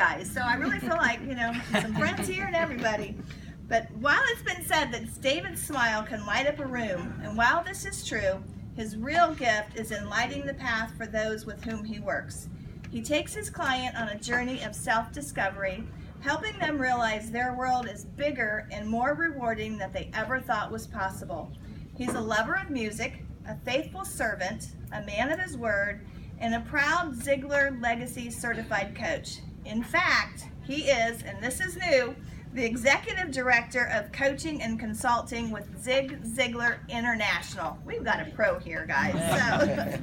guys. So I really feel like, some friends here and everybody. But while it's been said that David's smile can light up a room, and while this is true, his real gift is in lighting the path for those with whom he works. He takes his client on a journey of self-discovery, helping them realize their world is bigger and more rewarding than they ever thought was possible. He's a lover of music, a faithful servant, a man of his word, and a proud Ziglar Legacy certified coach. In fact, he is, and this is new, the Executive Director of Coaching and Consulting with Zig Ziglar International. We've got a pro here, guys. So,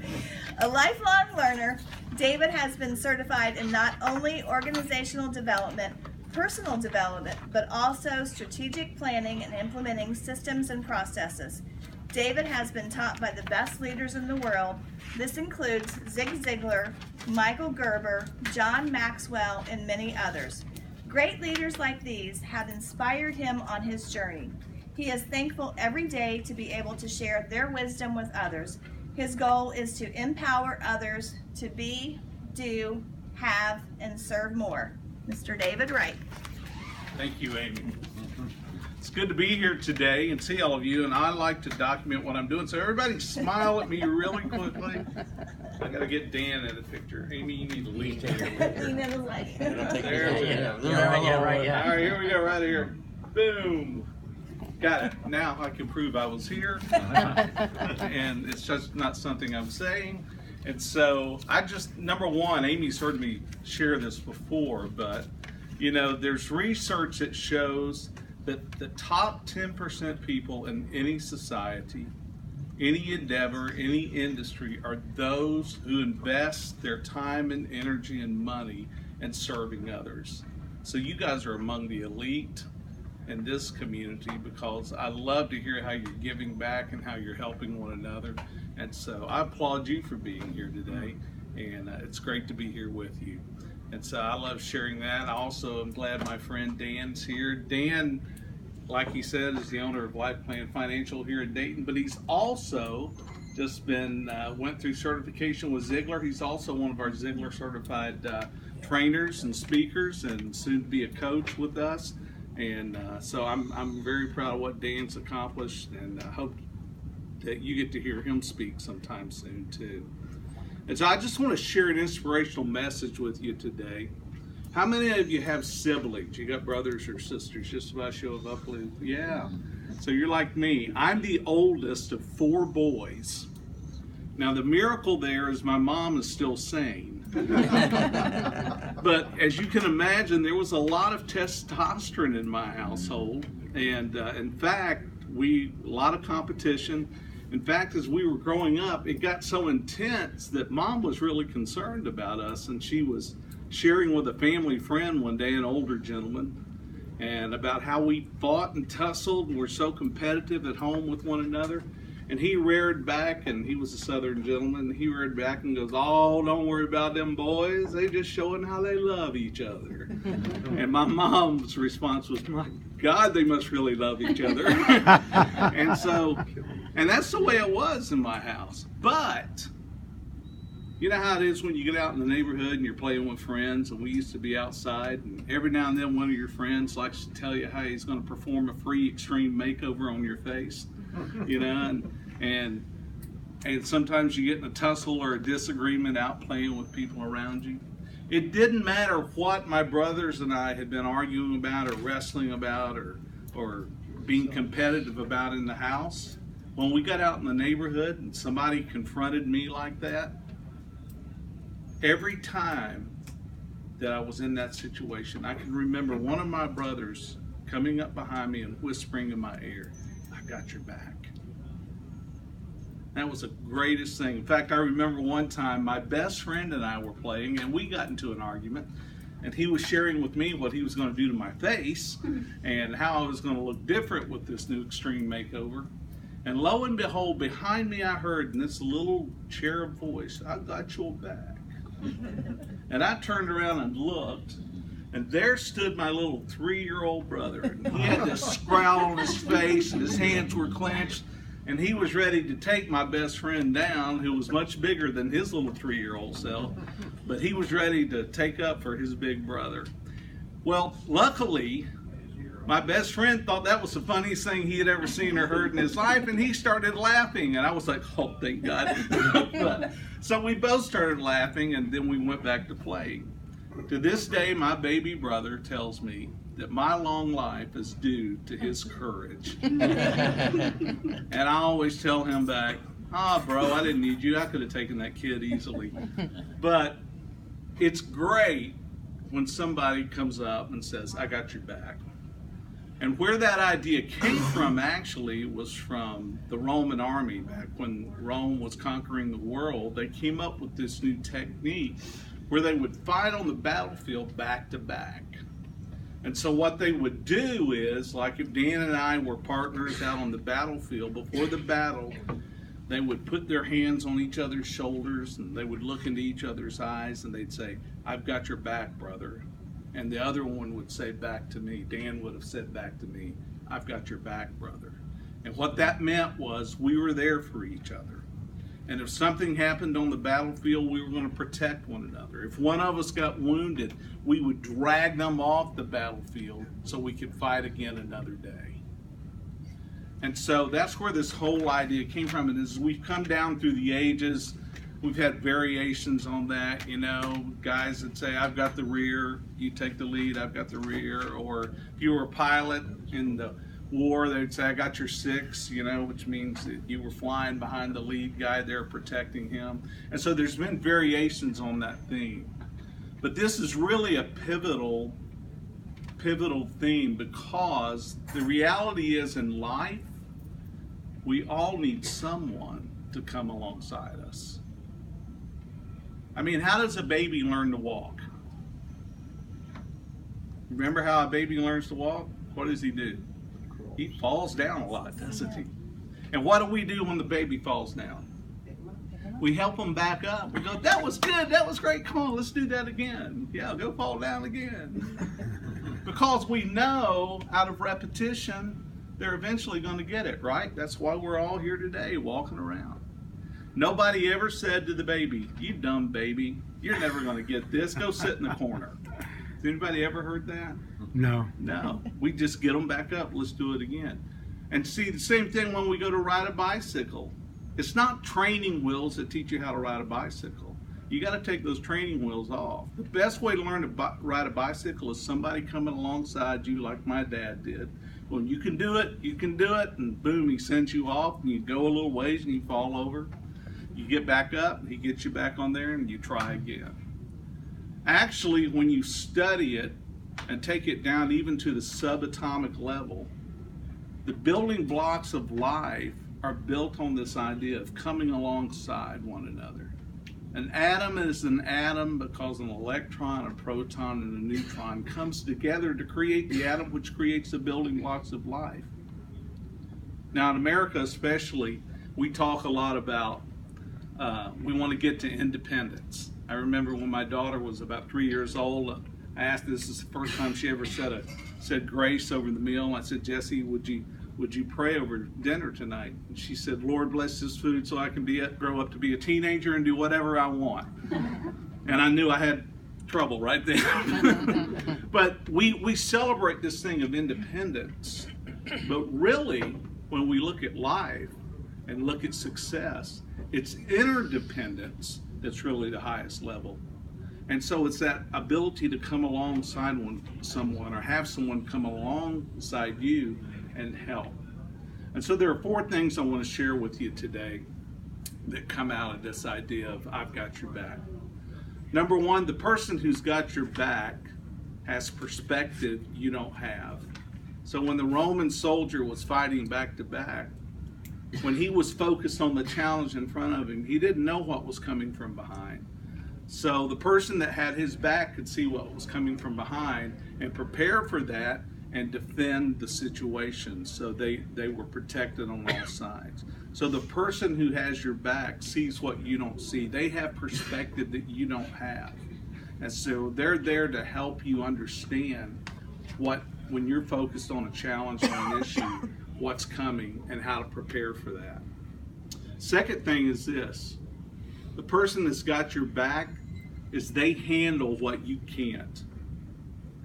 a lifelong learner, David has been certified in not only organizational development, personal development, but also strategic planning and implementing systems and processes. David has been taught by the best leaders in the world. This includes Zig Ziglar, Michael Gerber, John Maxwell, and many others. Great leaders like these have inspired him on his journey. He is thankful every day to be able to share their wisdom with others. His goal is to empower others to be, do, have, and serve more. Mr. David Wright. Thank you, Amy. It's good to be here today and see all of you, and I like to document what I'm doing, so everybody smile at me really quickly. I gotta get Dan in the picture. Amy, you need to lean here. There we go. All right, here we go, right here. Boom. Got it. Now I can prove I was here, and it's just not something I'm saying. And so number one, Amy's heard me share this before, but there's research that shows that the top 10% people in any society, any endeavor, any industry are those who invest their time and energy and money in serving others. So you guys are among the elite in this community because I love to hear how you're giving back and how you're helping one another. And so I applaud you for being here today, and it's great to be here with you. And so I love sharing that. I also am glad my friend Dan's here. Dan, like he said, is the owner of Life Plan Financial here in Dayton, but he's also just went through certification with Ziglar. He's also one of our Ziglar certified trainers and speakers, and soon to be a coach with us. And so I'm very proud of what Dan's accomplished, and I hope that you get to hear him speak sometime soon too. And so I just want to share an inspirational message with you today. How many of you have siblings? You got brothers or sisters? Just about show of up. Yeah. So you're like me. I'm the oldest of 4 boys. Now the miracle there is my mom is still sane. But as you can imagine, there was a lot of testosterone in my household. And in fact, a lot of competition. In fact, as we were growing up, it got so intense that Mom was really concerned about us, and she was sharing with a family friend one day, an older gentleman, and about how we fought and tussled and were so competitive at home with one another. And he reared back, and he was a Southern gentleman, and he reared back and goes, "Oh, don't worry about them boys. They just showing how they love each other." And my mom's response was, "My God, they must really love each other." And that's the way it was in my house. But you know how it is when you get out in the neighborhood and you're playing with friends, and we used to be outside, and every now and then one of your friends likes to tell you how he's going to perform a free extreme makeover on your face, and sometimes you get in a tussle or a disagreement out playing with people around you. It didn't matter what my brothers and I had been arguing about or wrestling about or being competitive about in the house. When we got out in the neighborhood and somebody confronted me like that, every time that I was in that situation, I can remember one of my brothers coming up behind me and whispering in my ear, "I got your back." That was the greatest thing. In fact, I remember one time my best friend and I were playing, and we got into an argument, and he was sharing with me what he was going to do to my face and how I was going to look different with this new extreme makeover. And lo and behold, behind me I heard in this little cherub voice, "I got your back." And I turned around and looked, and there stood my little 3-year-old brother. And he had this scowl on his face, and his hands were clenched, and he was ready to take my best friend down, who was much bigger than his little 3-year-old self. but he was ready to take up for his big brother. Well, luckily, my best friend thought that was the funniest thing he had ever seen or heard in his life, and he started laughing, and I was like, oh, thank God. So we both started laughing, and then we went back to playing. To this day, my baby brother tells me that my long life is due to his courage. And I always tell him back, bro, I didn't need you. I could have taken that kid easily. But it's great when somebody comes up and says, I got your back. And where that idea came from actually was from the Roman army. Back when Rome was conquering the world, they came up with this new technique where they would fight on the battlefield back to back. And so what they would do is, like if Dan and I were partners out on the battlefield, before the battle, they would put their hands on each other's shoulders and they would look into each other's eyes and they'd say, I've got your back, brother. And the other one would say back to me, Dan would have said back to me, I've got your back, brother. And what that meant was we were there for each other. And if something happened on the battlefield, we were going to protect one another. If one of us got wounded, we would drag them off the battlefield so we could fight again another day. And so that's where this whole idea came from. And as we've come down through the ages, we've had variations on that, you know, guys that say, I've got the rear, you take the lead, I've got the rear. Or if you were a pilot in the war, they'd say, I got your six, you know, which means that you were flying behind the lead guy there protecting him. And so there's been variations on that theme. But this is really a pivotal theme, because the reality is in life, we all need someone to come alongside us. I mean, how does a baby learn to walk? Remember how a baby learns to walk? What does he do? He falls down a lot, doesn't he? And what do we do when the baby falls down? We help him back up. We go, that was good, that was great, come on, let's do that again. Yeah, go fall down again. Because we know out of repetition, they're eventually going to get it, right? That's why we're all here today, walking around. Nobody ever said to the baby, you dumb baby, you're never going to get this, go sit in the corner. Has anybody ever heard that? No. No. We just get them back up, let's do it again. And see, the same thing when we go to ride a bicycle. It's not training wheels that teach you how to ride a bicycle. You got to take those training wheels off. The best way to learn to ride a bicycle is somebody coming alongside you like my dad did. When you can do it, and boom, he sends you off, and you go a little ways and you fall over. You get back up, he gets you back on there, and you try again. Actually, when you study it and take it down even to the subatomic level, the building blocks of life are built on this idea of coming alongside one another. An atom is an atom because an electron, a proton, and a neutron comes together to create the atom, which creates the building blocks of life. Now in America especially, we talk a lot about we want to get to independence. I remember when my daughter was about 3 years old, I asked, this is the first time she ever said grace over the meal. I said, Jessie, would you pray over dinner tonight? And she said, Lord, bless this food so I can grow up to be a teenager and do whatever I want. And I knew I had trouble right there. But we celebrate this thing of independence. But really, when we look at life and look at success, it's interdependence that's really the highest level. And so it's that ability to come alongside someone or have someone come alongside you and help. And so there are 4 things I want to share with you today that come out of this idea of I've got your back. Number 1, the person who's got your back has perspective you don't have. So when the Roman soldier was fighting back to back, when he was focused on the challenge in front of him, he didn't know what was coming from behind. So the person that had his back could see what was coming from behind and prepare for that and defend the situation. So they were protected on all sides. So the person who has your back sees what you don't see. They have perspective that you don't have. And so they're there to help you understand when you're focused on a challenge or an issue, what's coming and how to prepare for that. Second thing is this. The person that's got your back is they handle what you can't.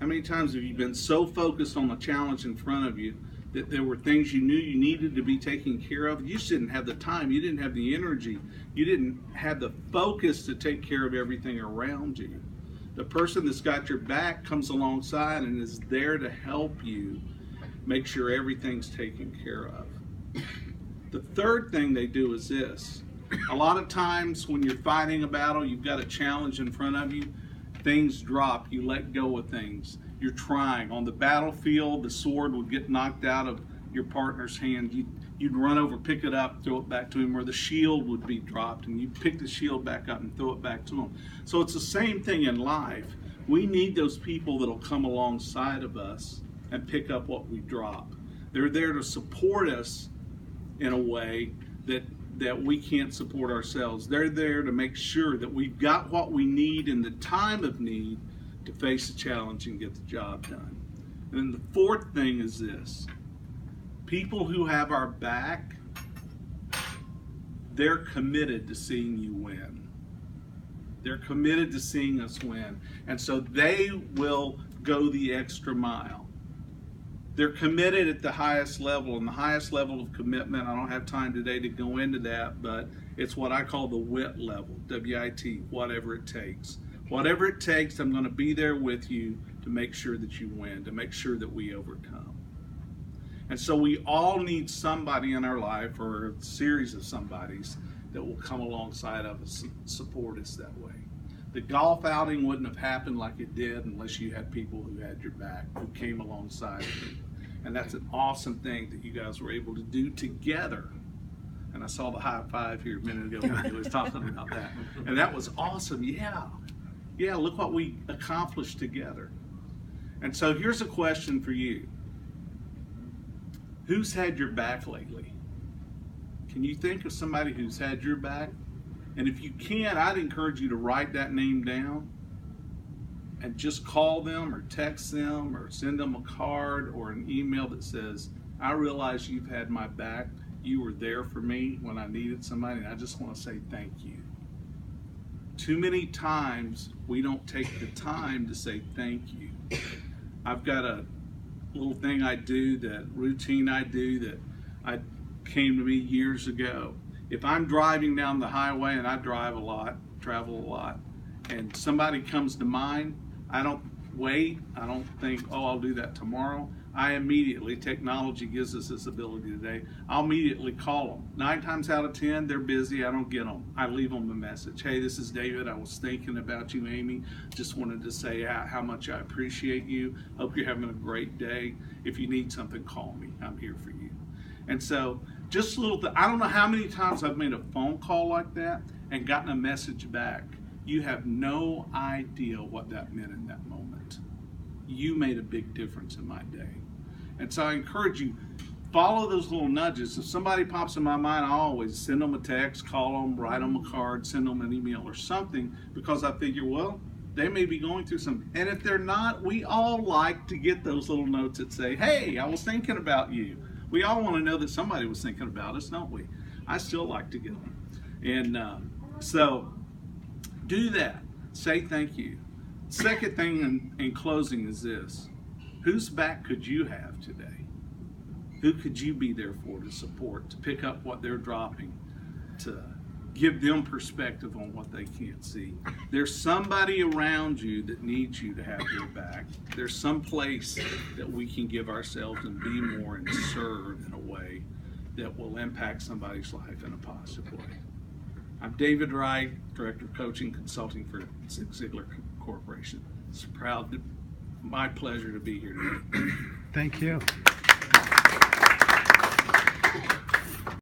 How many times have you been so focused on the challenge in front of you that there were things you knew you needed to be taken care of? You just didn't have the time, you didn't have the energy, you didn't have the focus to take care of everything around you. The person that's got your back comes alongside and is there to help you make sure everything's taken care of. The third thing they do is this. A lot of times when you're fighting a battle, you've got a challenge in front of you, things drop, you let go of things. You're trying. On the battlefield, the sword would get knocked out of your partner's hand. You'd run over, pick it up, throw it back to him, or the shield would be dropped, and you'd pick the shield back up and throw it back to him. So it's the same thing in life. We need those people that'll come alongside of us and pick up what we drop. They're there to support us in a way that we can't support ourselves. They're there to make sure that we've got what we need in the time of need to face the challenge and get the job done. And then the fourth thing is this. People who have our back, they're committed to seeing you win. They're committed to seeing us win. And so they will go the extra mile. They're committed at the highest level, and the highest level of commitment, I don't have time today to go into that, but it's what I call the WIT level, W-I-T, whatever it takes. Whatever it takes, I'm going to be there with you to make sure that you win, to make sure that we overcome. And so we all need somebody in our life, or a series of somebodies, that will come alongside of us and support us that way. The golf outing wouldn't have happened like it did unless you had people who had your back, who came alongside of you. And that's an awesome thing that you guys were able to do together. And I saw the high five here a minute ago when you was talking about that. And that was awesome. Yeah, look what we accomplished together. And so here's a question for you. Who's had your back lately? Can you think of somebody who's had your back? And if you can, I'd encourage you to write that name down and just call them or text them or send them a card or an email that says, I realize you've had my back. You were there for me when I needed somebody, and I just want to say thank you. Too many times we don't take the time to say thank you. I've got a little thing I do, that routine I do that came to me years ago. If I'm driving down the highway, and I drive a lot, travel a lot, and somebody comes to mind, I don't wait. I don't think, oh, I'll do that tomorrow. I immediately, technology gives us this ability today, I'll immediately call them. 9 times out of 10, they're busy, I don't get them. I leave them a message. Hey, this is David. I was thinking about you, Amy. Just wanted to say how much I appreciate you. Hope you're having a great day. If you need something, call me. I'm here for you. And so, just a little I don't know how many times I've made a phone call like that and gotten a message back. You have no idea what that meant in that moment. You made a big difference in my day. And so I encourage you, follow those little nudges. If somebody pops in my mind, I always send them a text, call them, write them a card, send them an email or something, because I figure, well, they may be going through something. And if they're not, we all like to get those little notes that say, hey, I was thinking about you. We all want to know that somebody was thinking about us, don't we? I still like to get them. And so do that. Say thank you. Second thing in closing is this. Whose back could you have today? Who could you be there for, to support, to pick up what they're dropping, to give them perspective on what they can't see? There's somebody around you that needs you to have your back. There's some place that we can give ourselves and be more and serve in a way that will impact somebody's life in a positive way. I'm David Wright, Director of Coaching Consulting for Zig Ziglar Corporation. It's my pleasure to be here today. Thank you.